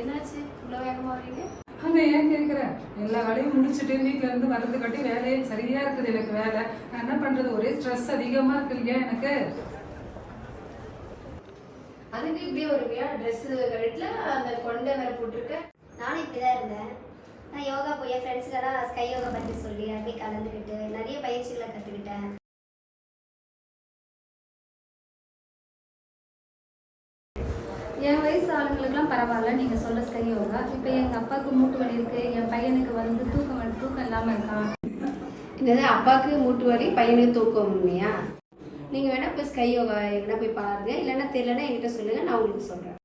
என்னாச்சு இவ்வளோ வேகமாக வரீங்க? அங்கே ஏன் கேட்குறேன்? எல்லா வேலையும் முடிச்சுட்டு வீட்டில் இருந்து வரது கட்டி வேலையே சரியா இருக்குது எனக்கு வேலை. நான் என்ன பண்றது? ஒரே ஸ்ட்ரெஸ் அதிகமா இருக்கு இல்லையா எனக்கு? அதுக்கு இப்படியே வருவியா? ட்ரெஸ்ஸு கழுத்தில் அந்த கொண்டை வேற போட்டிருக்க. நானும் இப்படி தான் இருந்தேன். நான் யோகா போய் என் ஃப்ரெண்ட்ஸ்க்கெல்லாம் ஸ்கை யோகா பற்றி சொல்லி அப்படியே கலந்துக்கிட்டு நிறைய பயிற்சிகளை கற்றுக்கிட்டேன். என் வயசு ஆளுங்களுக்குலாம் பரவாயில்ல நீங்கள் சொல்ல ஸ்கை யோகா. இப்போ எங்கள் அப்பாவுக்கு மூட்டு வலி இருக்குது, என் பையனுக்கு வந்து தூக்கம் இல்லாமல் இருக்கான். என்னது அப்பாவுக்கு மூட்டு வலி, பையனுக்கு தூக்கம் இல்லையா? நீங்கள் வேணால் போய் ஸ்கை யோகா எங்கன்னா போய் பாருங்க. இல்லைன்னா தெரியலன்னா என்கிட்ட சொல்லுங்கள், நான் உங்களுக்கு சொல்கிறேன்.